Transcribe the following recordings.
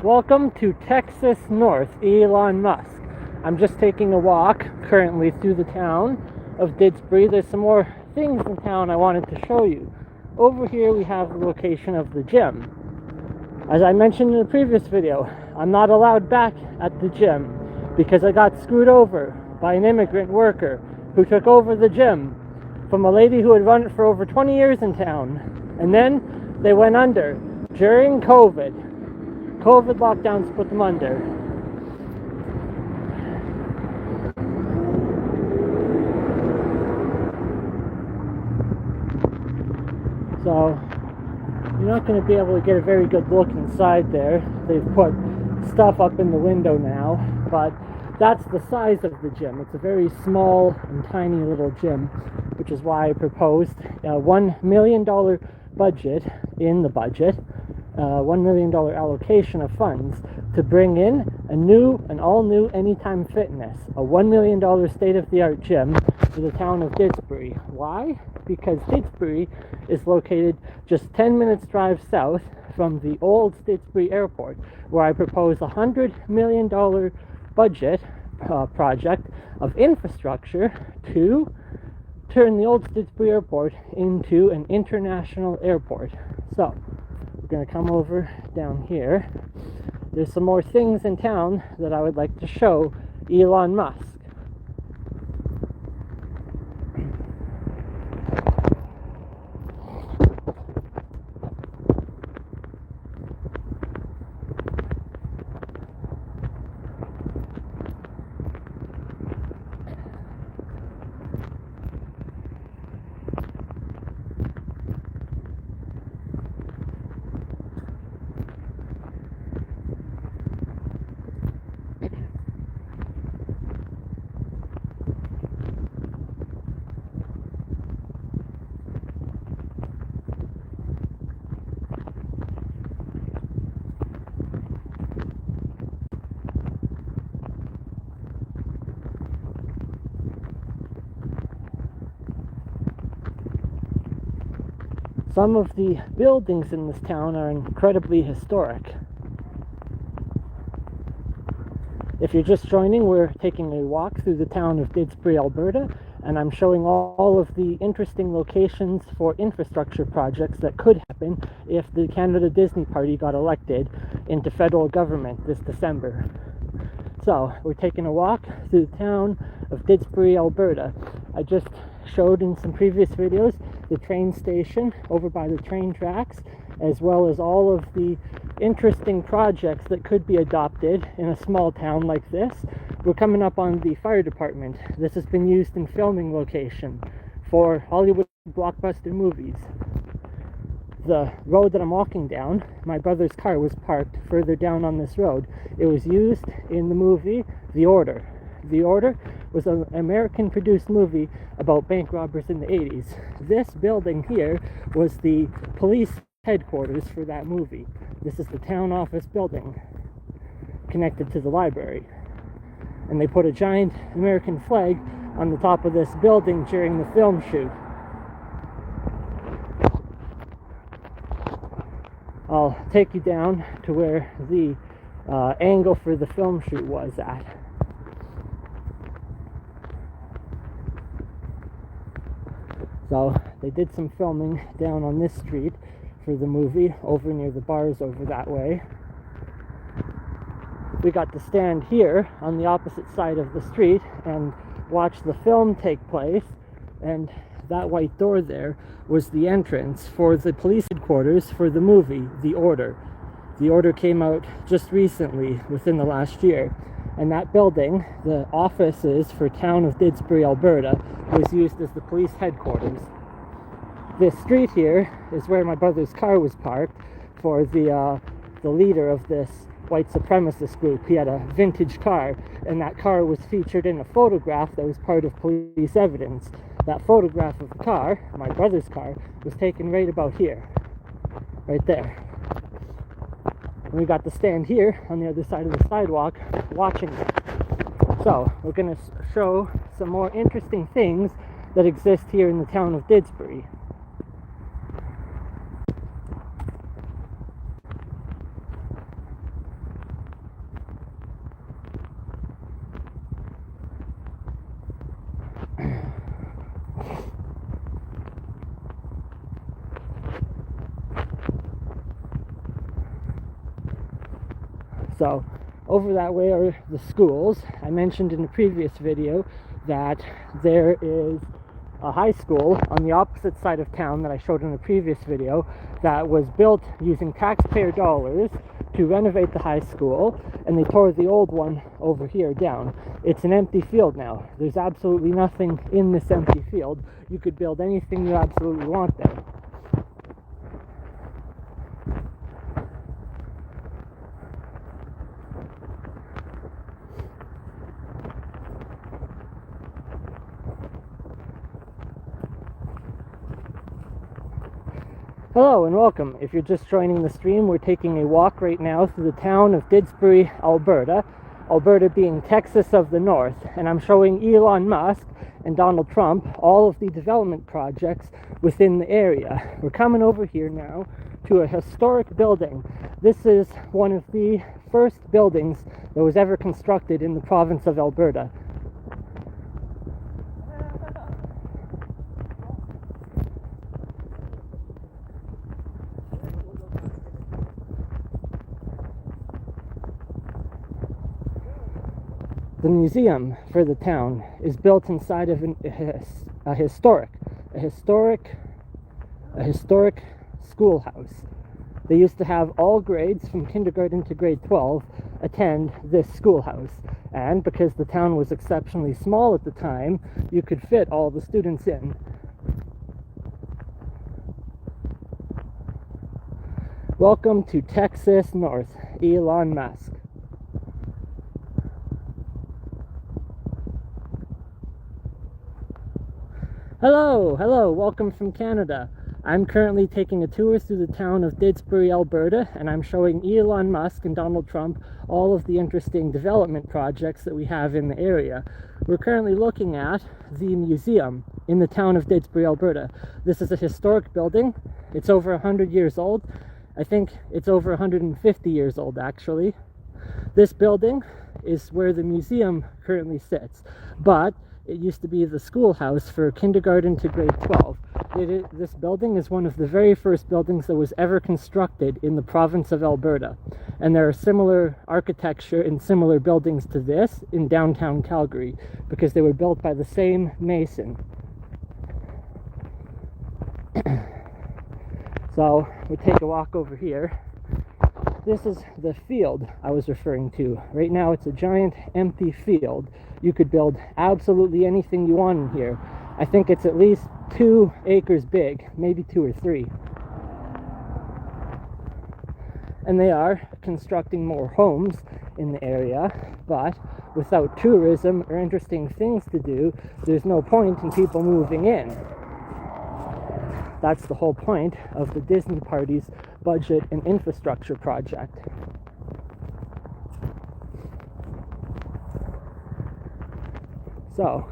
Welcome to Texas North, Elon Musk. I'm just taking a walk currently through the town of Didsbury. There's some more things in town I wanted to show you. Over here we have the location of the gym. As I mentioned in the previous video, I'm not allowed back at the gym because I got screwed over by an immigrant worker who took over the gym from a lady who had run it for over 20 years in town. And then they went under during COVID. COVID lockdowns put them under. So you're not going to be able to get a very good look inside there. They've put stuff up in the window now, but that's the size of the gym. It's a very small and tiny little gym, which is why I proposed a $1 million budget in the budget, $1 million allocation of funds to bring in an all-new Anytime Fitness, a $1 million state-of-the-art gym to the town of Didsbury. Why? Because Didsbury is located just 10 minutes drive south from the old Didsbury Airport, where I propose a $100 million budget project of infrastructure to turn the old Didsbury Airport into an international airport. So we're going to come over down here. There's some more things in town that I would like to show Elon Musk. Some of the buildings in this town are incredibly historic. If you're just joining, we're taking a walk through the town of Didsbury, Alberta, and I'm showing all of the interesting locations for infrastructure projects that could happen if the Canada Disney Party got elected into federal government this December. So, we're taking a walk through the town of Didsbury, Alberta. I just showed in some previous videos the train station over by the train tracks, as well as all of the interesting projects that could be adopted in a small town like this. We're coming up on the fire department. This has been used in filming location for Hollywood blockbuster movies. The road that I'm walking down, my brother's car was parked further down on this road. It was used in the movie The Order. The Order was an American-produced movie about bank robbers in the 80s. This building here was the police headquarters for that movie. This is the town office building connected to the library. And they put a giant American flag on the top of this building during the film shoot. I'll take you down to where the angle for the film shoot was at. So they did some filming down on this street for the movie, over near the bars over that way. We got to stand here on the opposite side of the street and watch the film take place, and that white door there was the entrance for the police headquarters for the movie The Order. The Order came out just recently, within the last year, and that building, the offices for town of Didsbury, Alberta, was used as the police headquarters. This street here is where my brother's car was parked for the leader of this white supremacist group. He had a vintage car, and that car was featured in a photograph that was part of police evidence. That photograph of the car, my brother's car, was taken right about here, right there. And we got to stand here on the other side of the sidewalk watching it. So we're going to show some more interesting things that exist here in the town of Didsbury. So over that way are the schools. I mentioned in a previous video that there is a high school on the opposite side of town that I showed in a previous video that was built using taxpayer dollars to renovate the high school, and they tore the old one over here down. It's an empty field now. There's absolutely nothing in this empty field. You could build anything you absolutely want there. Hello and welcome. If you're just joining the stream, we're taking a walk right now through the town of Didsbury, Alberta. Alberta being Texas of the North, and I'm showing Elon Musk and Donald Trump all of the development projects within the area. We're coming over here now to a historic building. This is one of the first buildings that was ever constructed in the province of Alberta. The museum for the town is built inside of a historic schoolhouse. They used to have all grades from kindergarten to grade 12 attend this schoolhouse, and because the town was exceptionally small at the time, you could fit all the students in. Welcome to Texas North, Elon Musk. Hello, welcome from Canada. I'm currently taking a tour through the town of Didsbury, Alberta, and I'm showing Elon Musk and Donald Trump all of the interesting development projects that we have in the area. We're currently looking at the museum in the town of Didsbury, Alberta. This is a historic building. It's over 100 years old. I think it's over 150 years old, actually. This building is where the museum currently sits, but it used to be the schoolhouse for kindergarten to grade 12. This building is one of the very first buildings that was ever constructed in the province of Alberta. And there are similar architecture and similar buildings to this in downtown Calgary because they were built by the same mason. So we take a walk over here. This is the field I was referring to. Right now it's a giant empty field. You could build absolutely anything you want in here. I think it's at least 2 acres big, maybe 2 or 3. And they are constructing more homes in the area, but without tourism or interesting things to do, there's no point in people moving in. That's the whole point of the Disney party's budget and infrastructure project. So,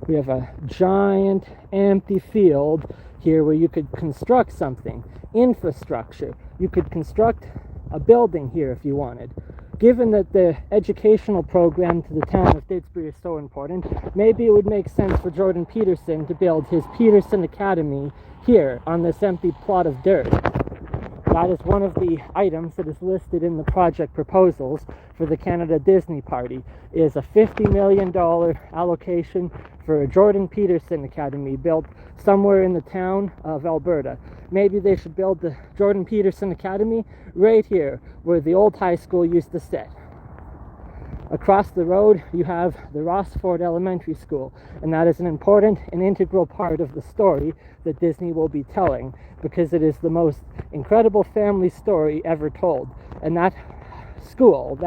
we have a giant empty field here where you could construct something. Infrastructure. You could construct a building here if you wanted. Given that the educational program to the town of Didsbury is so important, maybe it would make sense for Jordan Peterson to build his Peterson Academy here on this empty plot of dirt. That is one of the items that is listed in the project proposals for the Canada Disney Party, is a $50 million allocation for a Jordan Peterson Academy built somewhere in the town of Alberta. Maybe they should build the Jordan Peterson Academy right here where the old high school used to sit. Across the road, you have the Rossford Elementary School, and that is an important and integral part of the story that Disney will be telling, because it is the most incredible family story ever told. And that school,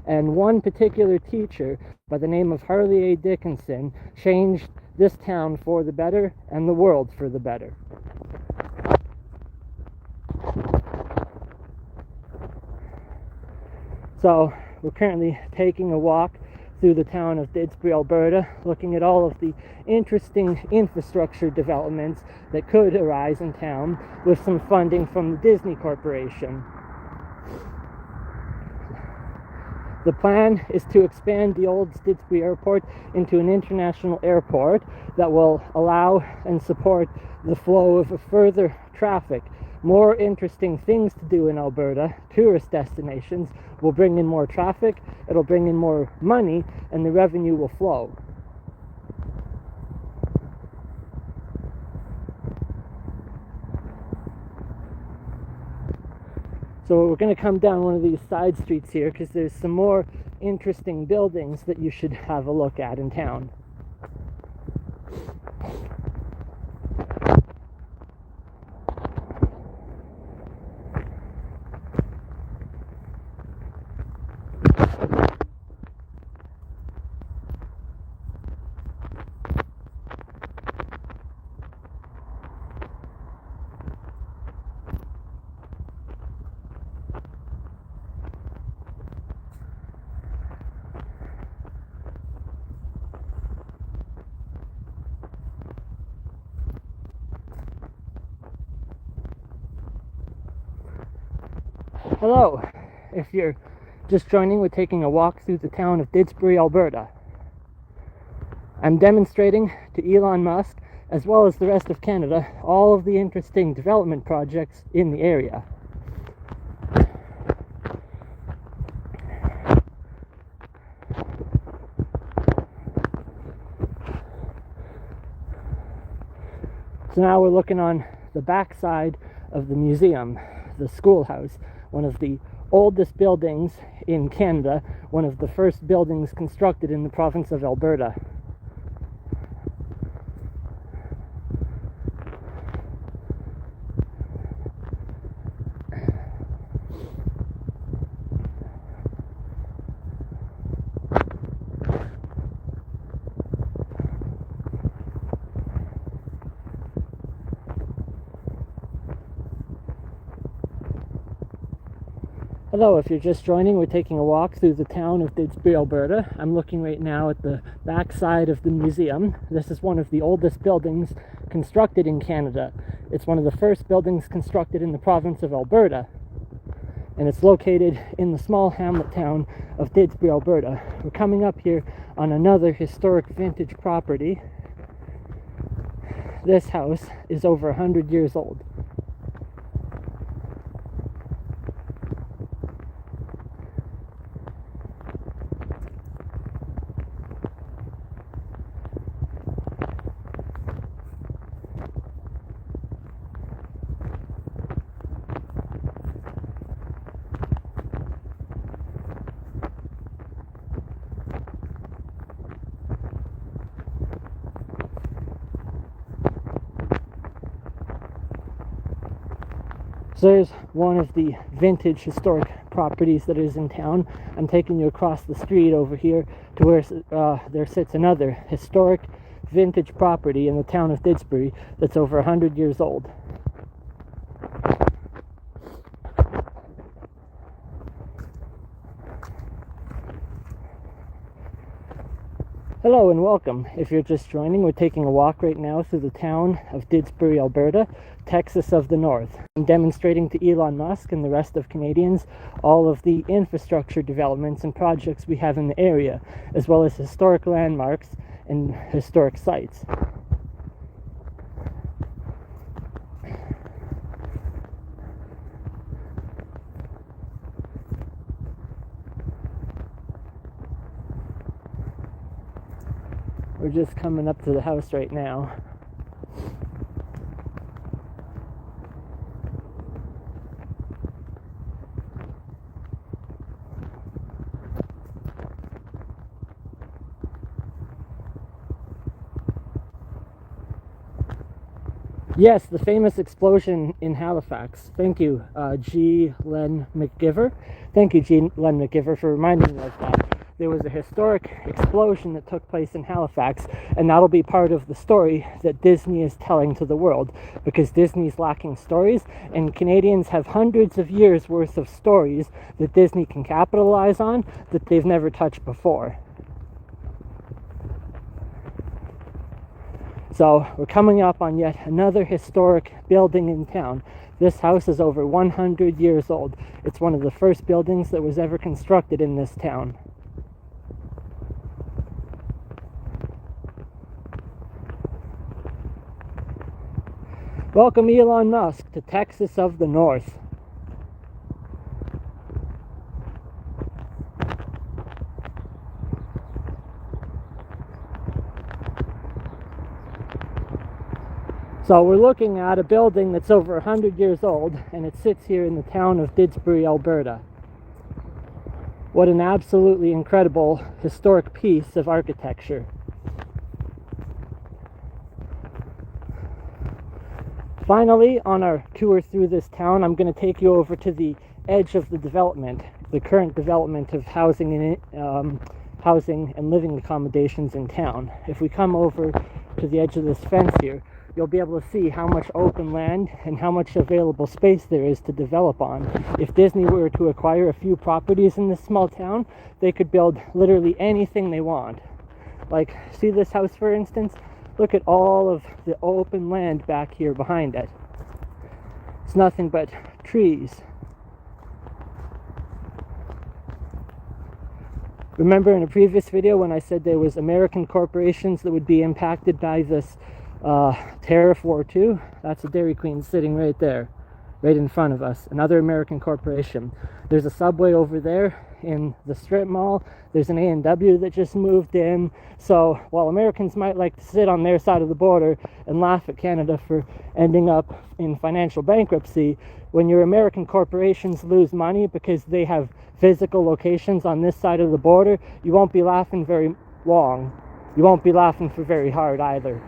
and one particular teacher by the name of Harley A. Dickinson changed this town for the better and the world for the better. So, we're currently taking a walk through the town of Didsbury, Alberta, looking at all of the interesting infrastructure developments that could arise in town with some funding from the Disney Corporation. The plan is to expand the old Didsbury Airport into an international airport that will allow and support the flow of further traffic more interesting things to do in Alberta, tourist destinations, will bring in more traffic, it'll bring in more money, and the revenue will flow. So we're going to come down one of these side streets here because there's some more interesting buildings that you should have a look at in town. Hello, if you're just joining, we're taking a walk through the town of Didsbury, Alberta. I'm demonstrating to Elon Musk, as well as the rest of Canada, all of the interesting development projects in the area. So now we're looking on the back side of the museum, the schoolhouse, one of the oldest buildings in Canada, one of the first buildings constructed in the province of Alberta. Hello, if you're just joining, we're taking a walk through the town of Didsbury, Alberta. I'm looking right now at the back side of the museum. This is one of the oldest buildings constructed in Canada. It's one of the first buildings constructed in the province of Alberta, and it's located in the small hamlet town of Didsbury, Alberta. We're coming up here on another historic vintage property. This house is over 100 years old. So there's one of the vintage historic properties that is in town. I'm taking you across the street over here to where there sits another historic vintage property in the town of Didsbury that's over 100 years old. Hello and welcome. If you're just joining, we're taking a walk right now through the town of Didsbury, Alberta, Texas of the North. I'm demonstrating to Elon Musk and the rest of Canadians all of the infrastructure developments and projects we have in the area, as well as historic landmarks and historic sites. We're just coming up to the house right now. Yes, the famous explosion in Halifax. Thank you, G. Len McGiver. Thank you, G. Len McGiver, for reminding me of that. There was a historic explosion that took place in Halifax, and that'll be part of the story that Disney is telling to the world, because Disney's lacking stories, and Canadians have hundreds of years worth of stories that Disney can capitalize on that they've never touched before. So we're coming up on yet another historic building in town. This house is over 100 years old. It's one of the first buildings that was ever constructed in this town. Welcome Elon Musk to Texas of the North. So we're looking at a building that's over 100 years old, and it sits here in the town of Didsbury, Alberta. What an absolutely incredible historic piece of architecture. Finally, on our tour through this town, I'm going to take you over to the edge of the development, the current development of housing and living accommodations in town. If we come over to the edge of this fence here, you'll be able to see how much open land and how much available space there is to develop on. If Disney were to acquire a few properties in this small town, they could build literally anything they want. Like, see this house, for instance? Look at all of the open land back here behind it. It's nothing but trees. Remember in a previous video when I said there was American corporations that would be impacted by this tariff war too? That's a Dairy Queen sitting right there, right in front of us. Another American corporation. There's a Subway over there in the strip mall. There's an A&W that just moved in. So while Americans might like to sit on their side of the border and laugh at Canada for ending up in financial bankruptcy, when your American corporations lose money because they have physical locations on this side of the border, you won't be laughing very long. You won't be laughing for very hard either.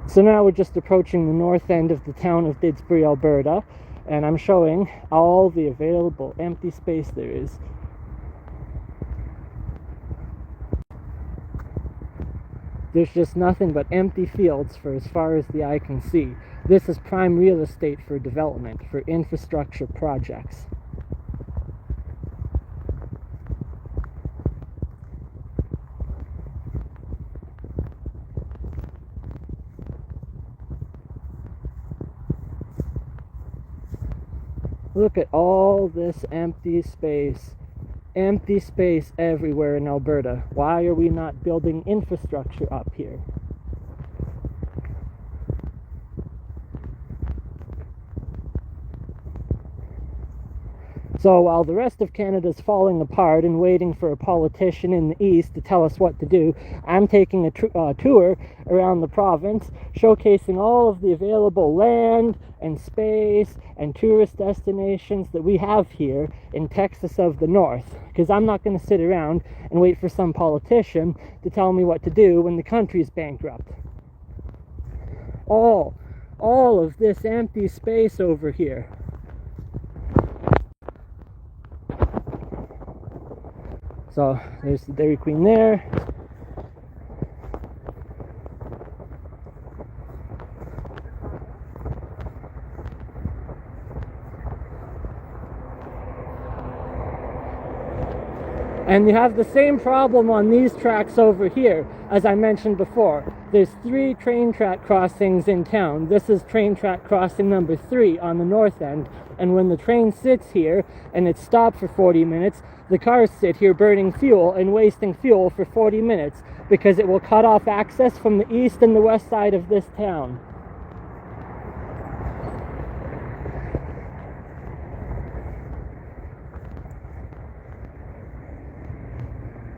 So now we're just approaching the north end of the town of Didsbury, Alberta, and I'm showing all the available empty space there is. There's just nothing but empty fields for as far as the eye can see. This is prime real estate for development, for infrastructure projects. Look at all this empty space. Empty space everywhere in Alberta. Why are we not building infrastructure up here? So while the rest of Canada's falling apart and waiting for a politician in the east to tell us what to do, I'm taking a tour around the province, showcasing all of the available land and space and tourist destinations that we have here in Texas of the North. Because I'm not going to sit around and wait for some politician to tell me what to do when the country's bankrupt. All of this empty space over here. So there's the Dairy Queen there. And you have the same problem on these tracks over here, as I mentioned before. There's 3 train track crossings in town. This is train track crossing number 3 on the north end. And when the train sits here and it's stopped for 40 minutes, the cars sit here burning fuel and wasting fuel for 40 minutes because it will cut off access from the east and the west side of this town.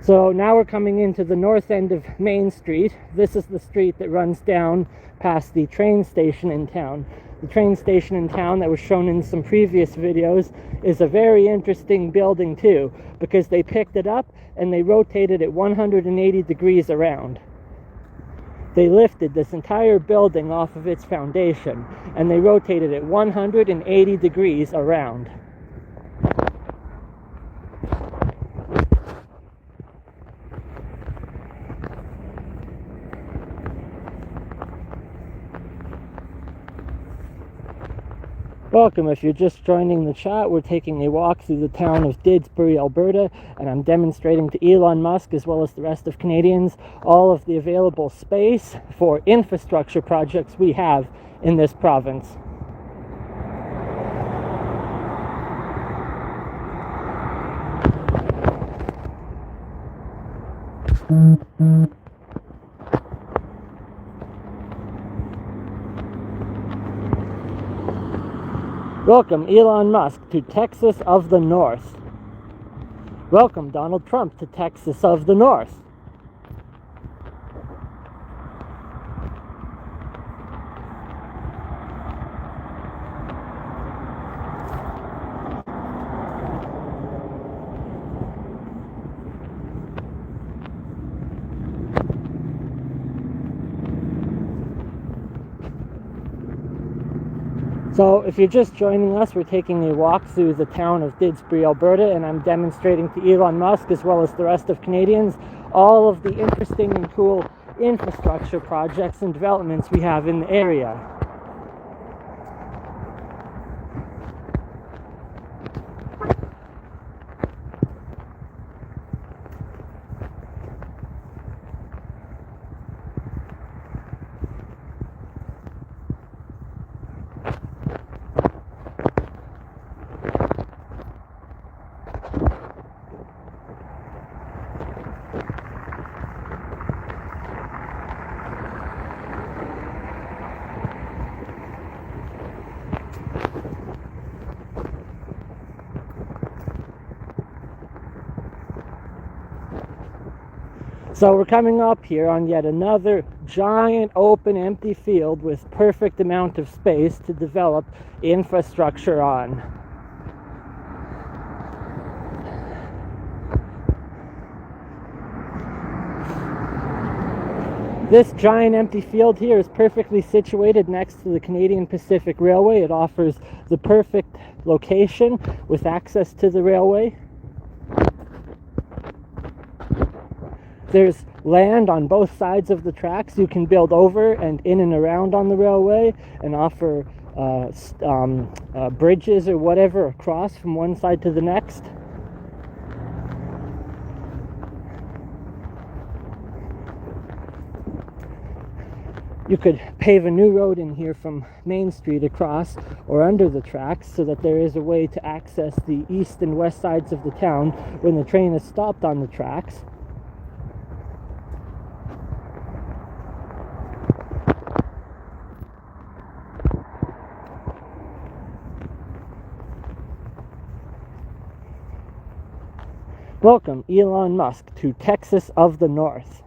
So now we're coming into the north end of Main Street. This is the street that runs down past the train station in town. The train station in town that was shown in some previous videos is a very interesting building too, because they picked it up and they rotated it 180 degrees around. They lifted this entire building off of its foundation and they rotated it 180 degrees around. Welcome. If you're just joining the chat, we're taking a walk through the town of Didsbury, Alberta, and I'm demonstrating to Elon Musk, as well as the rest of Canadians, all of the available space for infrastructure projects we have in this province. Welcome Elon Musk to Texas of the North. Welcome Donald Trump to Texas of the North. So if you're just joining us, we're taking a walk through the town of Didsbury, Alberta, and I'm demonstrating to Elon Musk, as well as the rest of Canadians, all of the interesting and cool infrastructure projects and developments we have in the area. So we're coming up here on yet another giant open empty field with perfect amount of space to develop infrastructure on. This giant empty field here is perfectly situated next to the Canadian Pacific Railway. It offers the perfect location with access to the railway. There's land on both sides of the tracks. You can build over and in and around on the railway and offer bridges or whatever across from one side to the next. You could pave a new road in here from Main Street across or under the tracks so that there is a way to access the east and west sides of the town when the train is stopped on the tracks. Welcome Elon Musk to Texas of the North.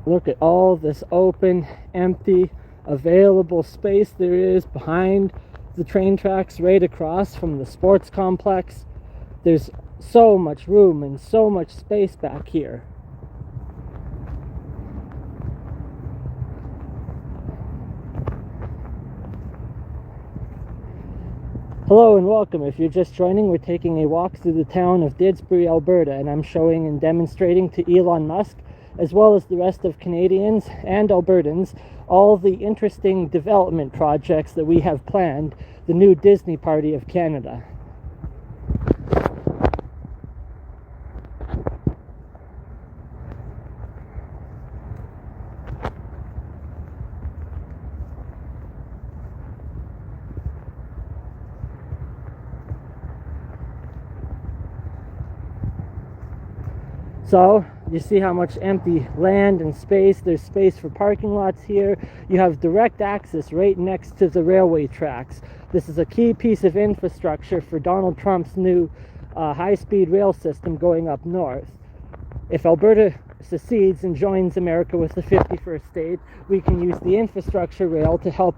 Look at all this open, empty, available space there is behind the train tracks right across from the sports complex. There's so much room and so much space back here. Hello and welcome. If you're just joining, we're taking a walk through the town of Didsbury, Alberta, and I'm showing and demonstrating to Elon Musk, as well as the rest of Canadians and Albertans, all the interesting development projects that we have planned, the new Disney Party of Canada. So you see how much empty land and space. There's space for parking lots here. You have direct access right next to the railway tracks. This is a key piece of infrastructure for Donald Trump's new high-speed rail system going up north. If Alberta secedes and joins America with the 51st state, we can use the infrastructure rail to help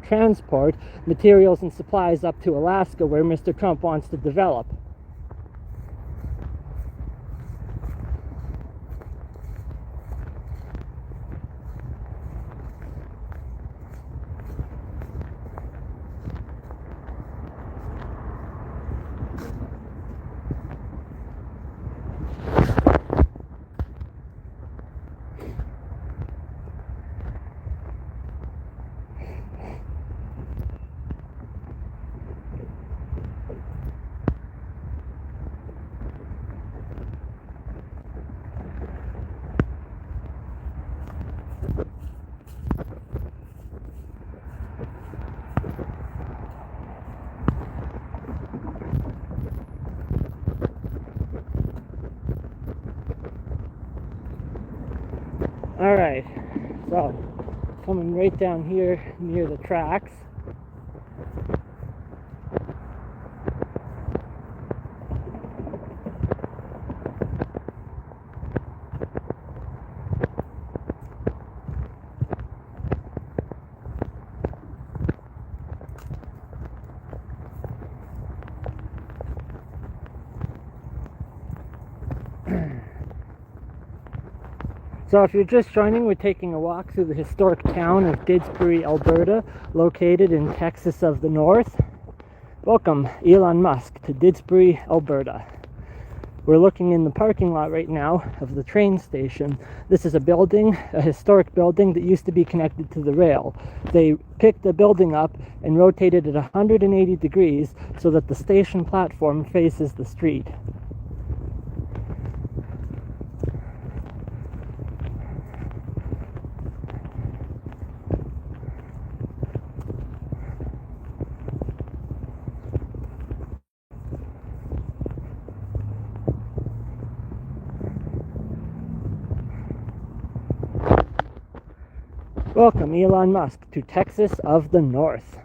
transport materials and supplies up to Alaska, where Mr. Trump wants to develop. Alright, so coming right down here near the tracks. So if you're just joining, we're taking a walk through the historic town of Didsbury, Alberta, located in Texas of the North. Welcome, Elon Musk, to Didsbury, Alberta. We're looking in the parking lot right now of the train station. This is a building, a historic building that used to be connected to the rail. They picked the building up and rotated it 180 degrees so that the station platform faces the street. Welcome, Elon Musk, to Texas of the North.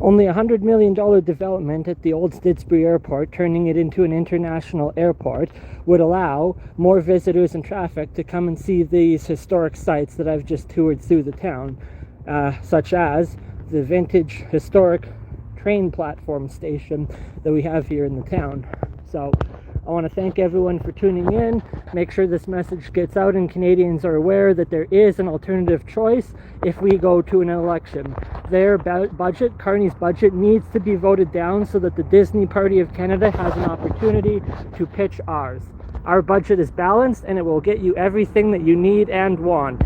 Only a $100 million development at the old Didsbury Airport, turning it into an international airport, would allow more visitors and traffic to come and see these historic sites that I've just toured through the town, such as the vintage historic train platform station that we have here in the town. So I want to thank everyone for tuning in. Make sure this message gets out and Canadians are aware that there is an alternative choice if we go to an election. Their budget, Carney's budget, needs to be voted down so that the Disney Party of Canada has an opportunity to pitch ours. Our budget is balanced and it will get you everything that you need and want.